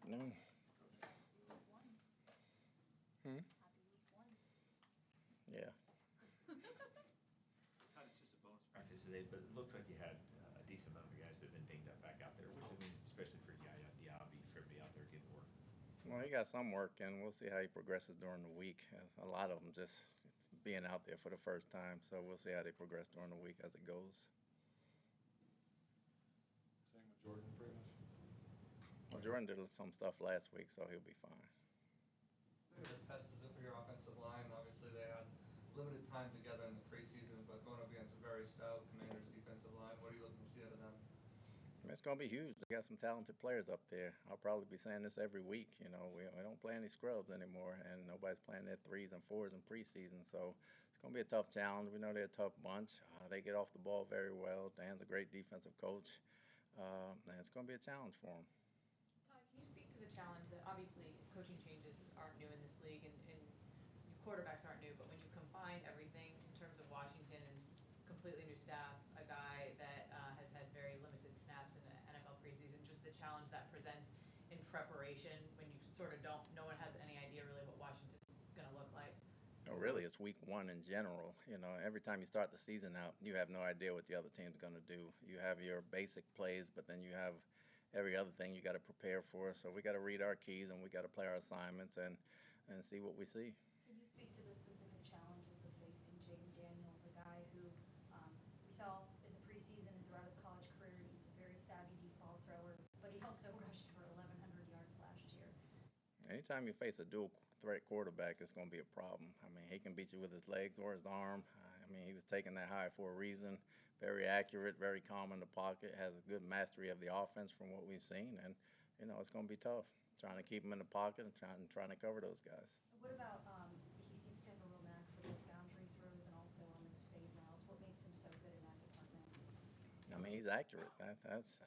afternoon. Yeah. Todd, it's just a bonus practice today, but it looked like you had a decent amount of guys that have been dinged up back out there, which I mean, especially for Yaya Diaby, for everybody out there getting work. Well, he got some work, and we'll see how he progresses during the week. A lot of them just being out there for the first time, so we'll see how they progress during the week as it goes. Same with Jordan, pretty much. Well, Jordan did some stuff last week, so he'll be fine. The test is for your offensive line. Obviously, they had limited time together in the preseason, but going up against a very stout Commanders defensive line, what are you looking to see out of them? It's going to be huge. They got some talented players up there. I'll probably be saying this every week. You know, we don't play any scrubs anymore, and nobody's playing their 3s and 4s in preseason. So it's going to be a tough challenge. We know they're a tough bunch. They get off the ball very well. Dan's a great defensive coach, and it's going to be a challenge for them. Todd, can you speak to the challenge that obviously coaching changes aren't new in this league, and quarterbacks aren't new, but when you combine everything in terms of Washington and completely new staff, a guy that has had very limited snaps in the NFL preseason, just the challenge that presents in preparation when you sort of no one has any idea really what Washington's going to look like. Oh, really, it's week 1 in general. You know, every time you start the season out, you have no idea what the other team's going to do. You have your basic plays, but then you have every other thing you got to prepare for. So we got to read our keys, and we got to play our assignments and see what we see. Can you speak to the specific challenges of facing Jaden Daniels, a guy who we saw in the preseason and throughout his college career, he's a very savvy deep ball thrower, but he also rushed for 1,100 yards last year. Anytime you face a dual threat quarterback, it's going to be a problem. I mean, he can beat you with his legs or his arm. I mean, he was taking that high for a reason. Very accurate, very calm in the pocket, has a good mastery of the offense from what we've seen. And, you know, it's going to be tough trying to keep him in the pocket and trying to cover those guys. What about, he seems to have a real knack for those boundary throws and also on those fade routes. What makes him so good in that department? I mean, he's accurate. That's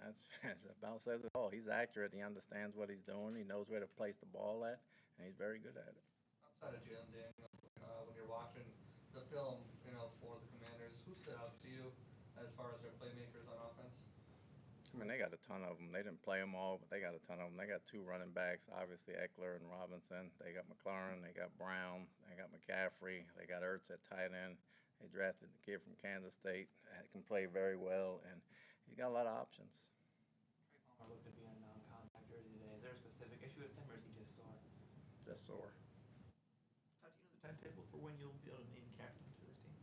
about says it all. He's accurate. He understands what he's doing. He knows where to place the ball at, and he's very good at it. Outside of Jalen Daniels, when you're watching the film, you know, for the Commanders, who stood out to you as far as their playmakers on offense? I mean, they got a ton of them. They didn't play them all, but they got a ton of them. They got 2 running backs, obviously Eckler and Robinson. They got McLaurin. They got Brown. They got McCaffrey. They got Ertz at tight end. They drafted the kid from Kansas State. Can play very well, and he's got a lot of options. Trey Palmer looked to be in a non-contact jersey today. Is there a specific issue with him, or is he just sore? Just sore. Todd, do you know the timetable for when you'll be able to name captains for this team?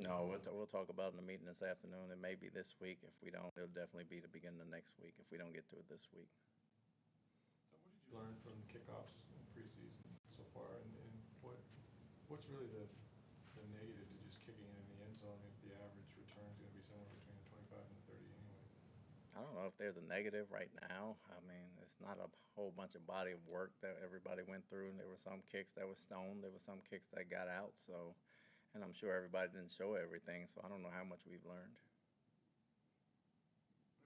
No, we'll talk about it in the meeting this afternoon. It may be this week. If we don't, it'll definitely be the beginning of next week if we don't get to it this week. So what did you learn from kickoffs in preseason so far, and what's really the negative to just kicking it in the end zone if the average return is going to be somewhere between 25 and 30 anyway? I don't know if there's a negative right now. I mean, it's not a whole bunch of body of work that everybody went through, and there were some kicks that were stoned. There were some kicks that got out. So, and I'm sure everybody didn't show everything, so I don't know how much we've learned.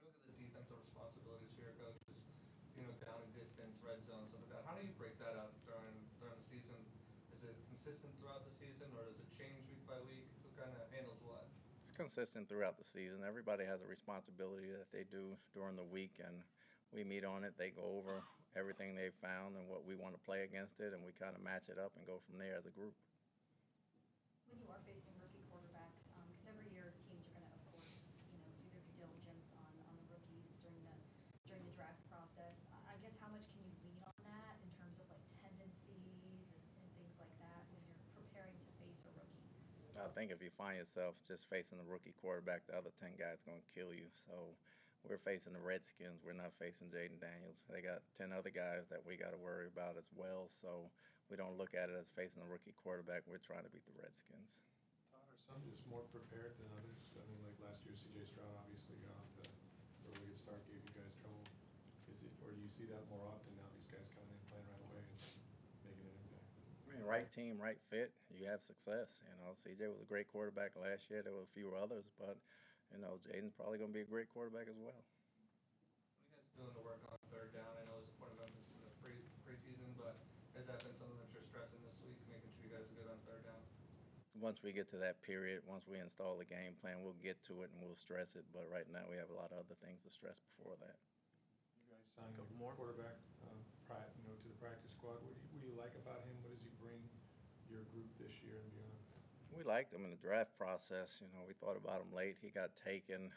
When you look at the defensive responsibilities for your coaches, you know, down and distance, red zone, stuff like that, how do you break that up during the season? Is it consistent throughout the season, or does it change week by week? Who kind of handles what? It's consistent throughout the season. Everybody has a responsibility that they do during the week, and we meet on it. They go over everything they've found and what we want to play against it, and we kind of match it up and go from there as a group. When you are facing rookie quarterbacks, because every year teams are going to, of course, you know, do their due diligence on the rookies during the draft process. I guess how much can you lean on that in terms of like tendencies and things like that when you're preparing to face a rookie? I think if you find yourself just facing the rookie quarterback, the other 10 guys going to kill you. So we're facing the Redskins. We're not facing Jaden Daniels. They got 10 other guys that we got to worry about as well. So we don't look at it as facing a rookie quarterback. We're trying to beat the Redskins. Todd, are some just more prepared than others? I mean, like last year, C.J. Stroud obviously got off to a really good start, gave you guys trouble. Or do you see that more often now, these guys coming in, playing right away and making an impact? I mean, right team, right fit, you have success. You know, C.J. was a great quarterback last year. There were a few others, but, you know, Jaden's probably going to be a great quarterback as well. What are you guys doing to work on third down? I know it was a point of emphasis in the preseason, but has that been something that you're stressing this week, making sure you guys are good on third down? Once we get to that period, once we install the game plan, we'll get to it and we'll stress it. But right now we have a lot of other things to stress before that. You guys signed a Couple more. quarterback to the practice squad. What do you like about him? What does he bring your group this year and beyond? We liked him in the draft process. We thought about him late. He got taken.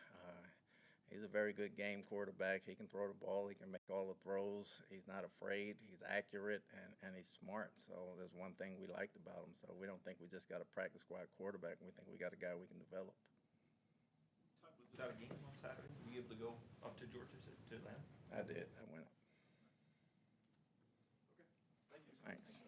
He's a very good game quarterback. He can throw the ball. He can make all the throws. He's not afraid. He's accurate, and he's smart. So there's one thing we liked about him. So we don't think we just got a practice squad quarterback. We think we got a guy we can develop. Todd, without a game on Saturday, were you able to go up to Georgia to Atlanta? I did. I went up. Okay. Thank you. Thanks.